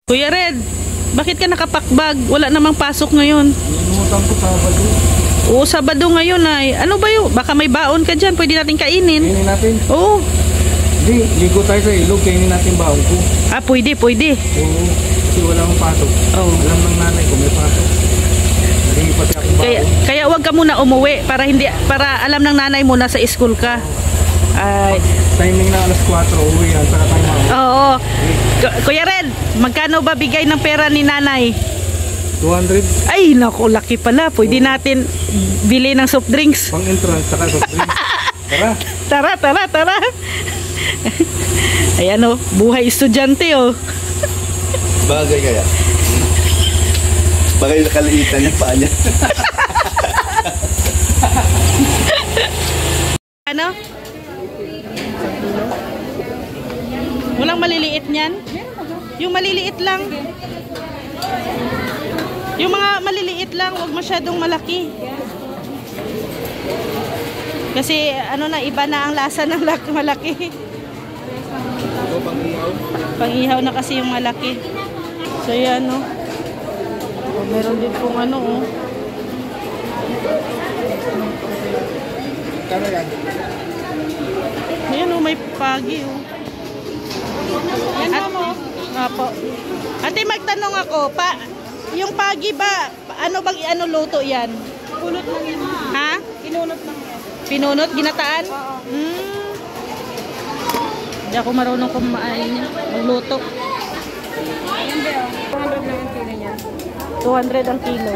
Kuya Red, bakit ka nakapakbag? Wala namang pasok ngayon. Nilimutan ko Sabado. Oo, Sabado ngayon ay. Ano ba yun? Baka may baon ka dyan. Pwede natin kainin. Kainin natin. Oo. Hindi, ligo tayo sa ilog. Kainin natin baon ko. Ah, pwede. Oo, kasi wala akong pasok. Oo. Alam ng nanay ko may pasok. Hindi pati ako baon. Kaya wag ka muna umuwi para alam ng nanay mo nasa school ka. Ay. Timing na alas 4, uwi yan. Saka tayo mauwi. Oo. Kuya Red, magkano ba bigay ng pera ni nanay? 200. Ay, naku, laki pala. Pwede natin bili ng soft drinks. Pang entrance, saka soft drinks. Tara. Tara. Ayan o, buhay estudyante o. Bagay kaya. Bagay nakaliitan yung paa niya. Ano? Walang maliliit niyan? Yung maliliit lang. Yung mga maliliit lang, huwag masyadong malaki. Kasi ano na, iba na ang lasa ng malaki. Pang-ihaw na kasi yung malaki. So yan o. Meron din pong ano o. Ayan o, may pagi o. Yan mo. Apo. Ate, magtanong ako, yung pagi ba, ano bang luto yan? Pinunot lang yan. Ha? Pinunot lang yan. Pinunot? Ginataan? Oo. Hindi ako marunong magluto. Ayan ba yun? 200 lang ang kilo niya. 200 ang kilo.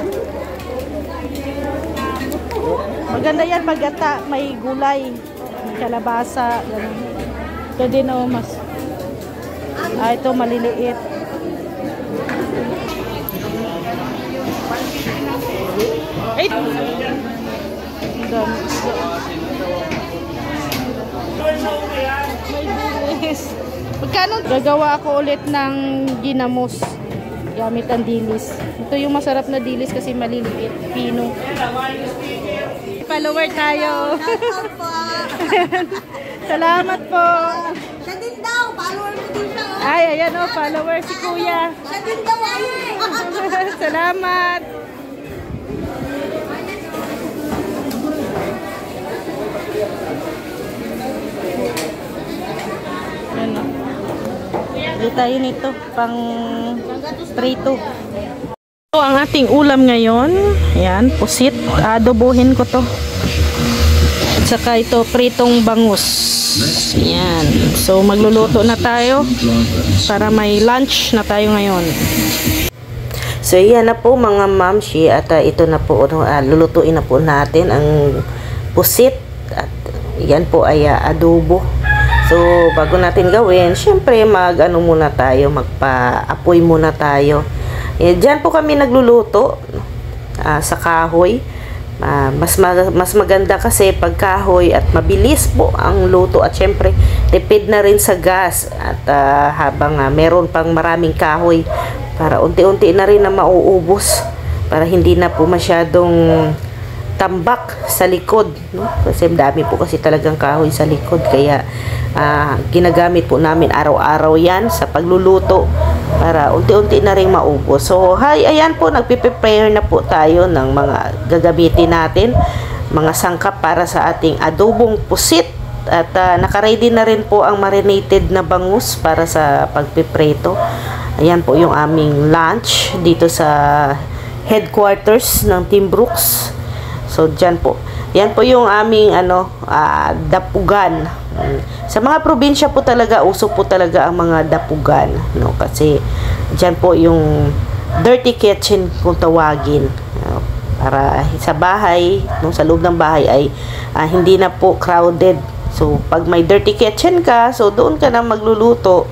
Maganda yan pag gata, may gulay, may kalabasa, gano'n. Ito din o, mas. Ito maliliit. Ay! Ang dami isda. May dilis. Magkano? Gagawa ako ulit ng ginamos gamit ang dilis. Ito yung masarap na dilis kasi maliliit. Pino. Follower tayo. Shoutout po. Salamat po. Siya din daw. Follower mo din siya. Ay, ayan o. Follower si Kuya. Siya din daw ay. Salamat. Ano? Bili tayo nito pang prito. Ito ang ating ulam ngayon. Ayan, pusit. Adobohin ko to. At saka ito pritong bangus. Ayan. So magluluto na tayo para may lunch na tayo ngayon. So yan na po mga mamshi at ito na po lulutuin na po natin ang pusit at yan po ay adobo. So bago natin gawin, syempre muna tayo, magpa-apoy muna tayo. Diyan po kami nagluluto sa kahoy. Mas maganda kasi pag kahoy at mabilis po ang luto at syempre tipid na rin sa gas at habang meron pang maraming kahoy para unti-unti na rin na mauubos para hindi na po masyadong tambak sa likod, no? Kasi dami po kasi talagang kahoy sa likod kaya ginagamit po namin araw-araw yan sa pagluluto para unti-unti na rin maubos. So ayan po, nagpe-prepare na po tayo ng mga gagamitin natin, mga sangkap para sa ating adobong pusit at naka-ready na rin po ang marinated na bangus para sa pagpipreto. Ayan po yung aming lunch dito sa headquarters ng Team Brooks. So dyan po. Yan po yung aming dapugan. Sa mga probinsya po talaga, uso po talaga ang mga dapugan, no? Kasi dyan po yung dirty kitchen kung tawagin. Para sa bahay, no, sa loob ng bahay ay hindi na po crowded. So pag may dirty kitchen ka, so doon ka na magluluto.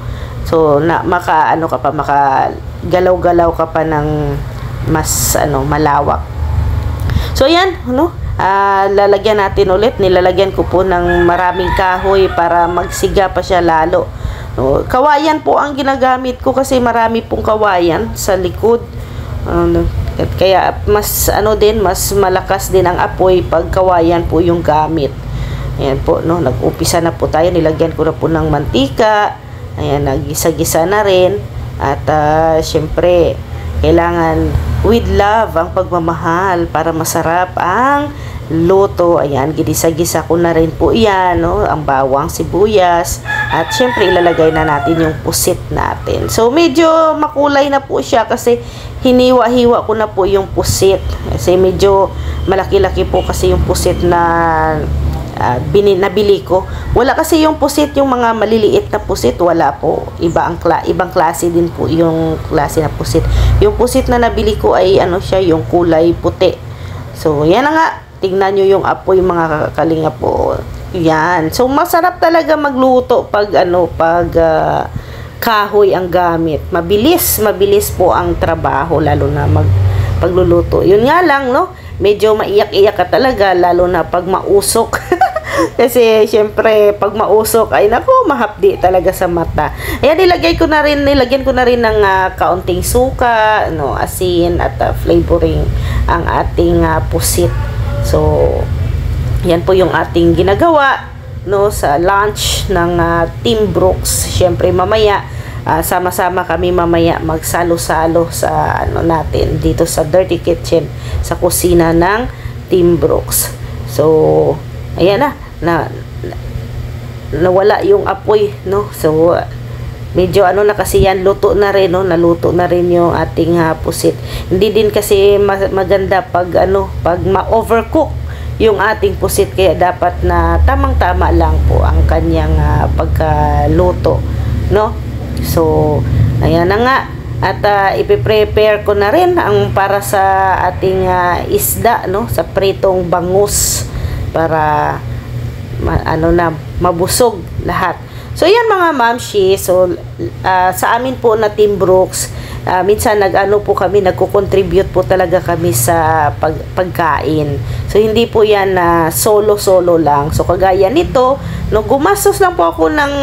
So makagalaw-galaw ka pa ng mas malawak. So ayan, lalagyan natin ulit. Nilalagyan ko po ng maraming kahoy para magsiga pa siya lalo. Kawayan po ang ginagamit ko kasi marami pong kawayan sa likod. Kaya mas mas malakas din ang apoy pag kawayan po yung gamit. Ayan po, no, nag-upisa na po tayo. Nilagyan ko na po ng mantika. Ayan, nagisa-gisa na rin. At syempre, kailangan with love ang pagmamahal para masarap ang luto. Ayan, ginisa-gisa ko na rin po yan, no? Ang bawang, sibuyas. At syempre, ilalagay na natin yung pusit natin. So, medyo makulay na po siya kasi hiniwa-hiwa ko na po yung pusit. Kasi medyo malaki-laki po kasi yung pusit na nabili ko. Wala kasi yung pusit, yung mga maliliit na pusit, wala po. Ibang klase din po yung klase na pusit. Yung pusit na nabili ko ay ano siya, yung kulay puti. So, yan na nga. Tingnan nyo yung apoy, mga kalinga po. Yan. So, masarap talaga magluto pag kahoy ang gamit. Mabilis po ang trabaho, lalo na pagluluto. Yun nga lang, no? Medyo maiyak-iyak ka talaga, lalo na pag mausok. Kasi, syempre, pag mausok, ay naku, mahapdi talaga sa mata. Ayan, nilagyan ko na rin ng kaunting suka, no, asin, at flavoring ang ating pusit. So, yan po yung ating ginagawa, no, sa lunch ng Team Brooks. Syempre, mamaya, sama-sama kami mamaya magsalo-salo sa natin dito sa Dirty Kitchen, sa kusina ng Team Brooks. So, ayan na nawala yung apoy, no. So, medyo na kasi yan, luto na rin, no, naluto na rin yung ating pusit. Hindi din kasi maganda pag pag ma-overcook yung ating pusit, kaya dapat na tamang-tama lang po ang kanyang pagkaluto, no. So, ayan na nga. At ipiprepare ko na rin ang para sa ating isda, no, sa pritong bangus, para mabusog lahat. So, yan mga mamshi. So, sa amin po na Team Brooks, minsan nagko-contribute po talaga kami sa pagkain. So, hindi po yan solo-solo lang. So, kagaya nito, no, gumastos lang po ako ng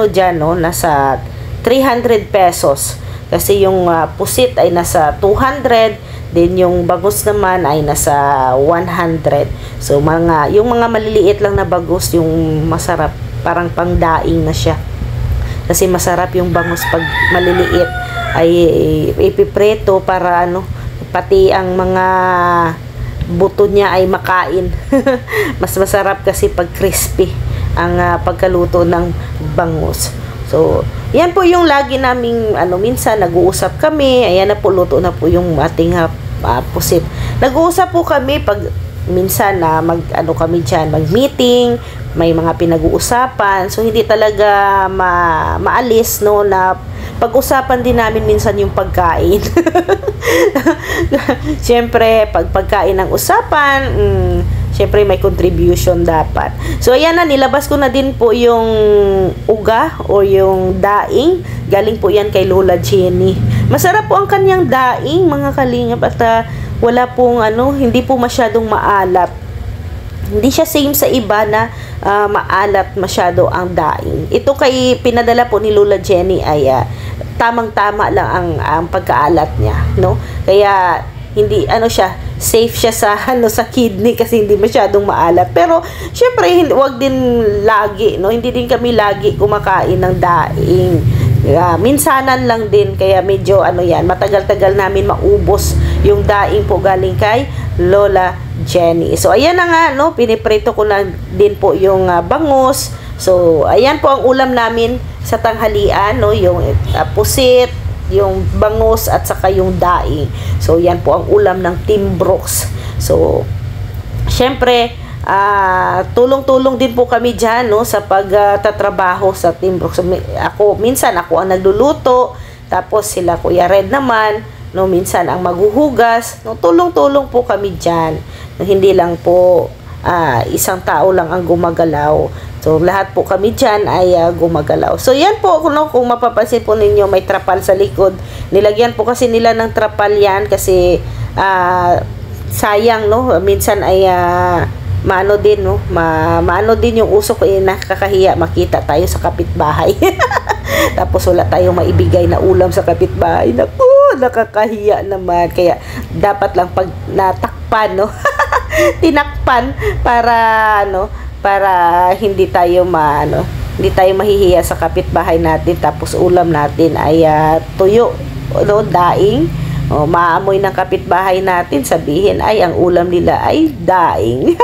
dyan, no, nasa 300 pesos. Kasi yung pusit ay nasa 200, then yung bangus naman ay nasa 100. So, yung mga maliliit lang na bangus, yung masarap, parang pangdaing na siya. Kasi masarap yung bangus pag maliliit, ay ipipreto para pati ang mga buto niya ay makain. Mas masarap kasi pag crispy ang pagkaluto ng bangus. So, yan po yung lagi naming minsan nag-uusap kami. Ayan na po, luto na po yung ating pusit. Nag-uusap po kami pag minsan kami dyan, mag-meeting, may mga pinag-uusapan. So, hindi talaga maalis, no, na pag-usapan din namin minsan yung pagkain. Siyempre, pag pagkain ang usapan, siyempre may contribution dapat. So, ayan na, nilabas ko na din po yung uga o yung daing. Galing po yan kay Lola Jenny. Masarap po ang kanyang daing, mga kalingap, at wala pong hindi po masyadong maalat. Hindi siya same sa iba na maalat masyado ang daing. Ito kay pinadala po ni Lola Jenny ay tamang-tama lang ang pagkaalat niya, no? Kaya hindi siya, safe siya sa sa kidney kasi hindi masyadong maalat. Pero syempre wag din lagi, no? Hindi din kami lagi kumakain ng daing. Minsanan lang din, kaya medyo yan, matagal-tagal namin maubos yung daing po galing kay Lola Jenny. So ayan na nga, no, piniprito ko na din po yung bangus. So ayan po ang ulam namin sa tanghalian, no, yung pusit, yung bangus at saka yung daing. So yan po ang ulam ng Team Brooks. So syempre tulong-tulong din po kami dyan, no, sa pagtatrabaho sa Team Brooks. Minsan ako ang nagluluto, tapos sila Kuya Red naman, no, minsan ang maghuhugas, no, tulong-tulong po kami dyan. No, hindi lang po isang tao lang ang gumagalaw. So lahat po kami dyan ay gumagalaw. So yan po, no, kung mapapansin po ninyo, may trapal sa likod. Nilagyan po kasi nila ng trapal yan kasi sayang, no, minsan ay maano din, no, maano din yung usok, nakakahiya makita tayo sa kapitbahay. Tapos wala tayong maibigay na ulam sa kapitbahay. Naku, nakakahiya naman. Kaya dapat lang pag natakpan, no, tinakpan para para hindi tayo Hindi tayo mahihiya sa kapitbahay natin tapos ulam natin ay tuyo, no, daing. O, maamoy ng kapitbahay natin, sabihin ay ang ulam nila ay daing.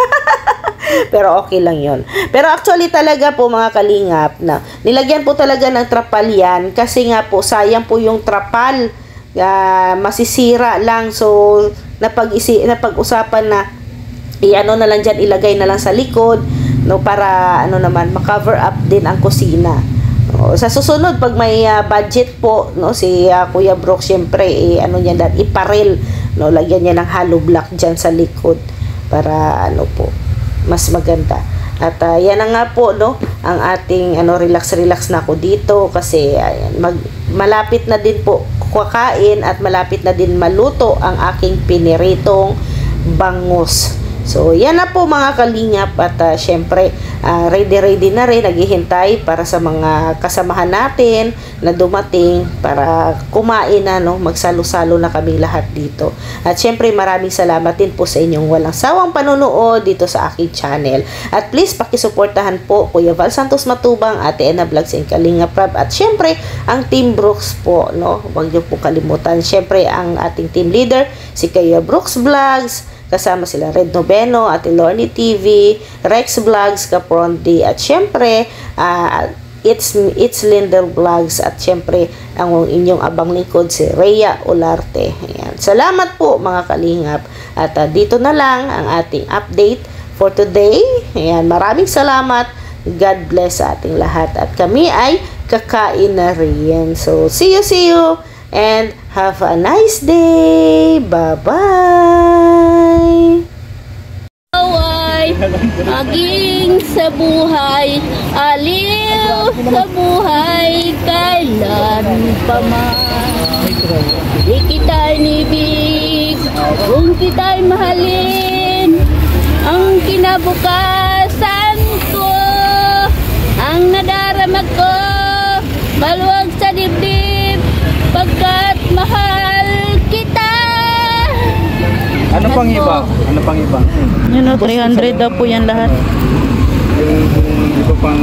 Pero okay lang yon. Pero actually talaga po mga kalingap, na nilagyan po talaga ng trapal yan kasi nga po sayang po yung trapal, masisira lang. So napag-usapan na i-ano na lang dyan, ilagay na lang sa likod, no, para ano naman ma-cover up din ang kusina. No, sa susunod pag may budget po, no, si Kuya Brooke syempre ano niya dad, iparel, no, lagyan niya ng hollow block diyan sa likod para ano po mas maganda. At yan na nga po, no, ang ating relax na ako dito kasi ayan, malapit na din po kakain at malapit na din maluto ang aking piniritong bangus. So, yan na po mga kalingap at syempre, ready na rin, naghihintay para sa mga kasamahan natin na dumating para kumain na, no, magsalo-salo na kami lahat dito. At syempre, maraming salamat din po sa inyong walang sawang panunood dito sa aking channel. At please, pakisuportahan po Kuya Val Santos Matubang, Ate Ena Vlogs and Kalingap Rab. At syempre, ang Team Brooks po, no, huwag niyo po kalimutan. Syempre, ang ating team leader, si Kuya Brooks Vlogs, kasama sila Red Noveno, Ate Lorny TV, Rex Vlogs, Caprondi, at syempre, It's Lindel Vlogs, at syempre, ang inyong abang lingkod, si Rhea Olarte. Ayan. Salamat po mga kalingap. At dito na lang ang ating update for today. Ayan. Maraming salamat. God bless sa ating lahat. At kami ay kakain na rin. So, see you. And have a nice day. Bye-bye. Aging sa buhay, aliw sa buhay, kailan pa man. Di kita inibig, kung kita'y mahalin, ang kinabukasan ko, ang nadarama ko, maluwag sa dibdib, pagkat mahal kita. Ano pang iba? Yun o, 300 daw po yan lahat. Yung iba pang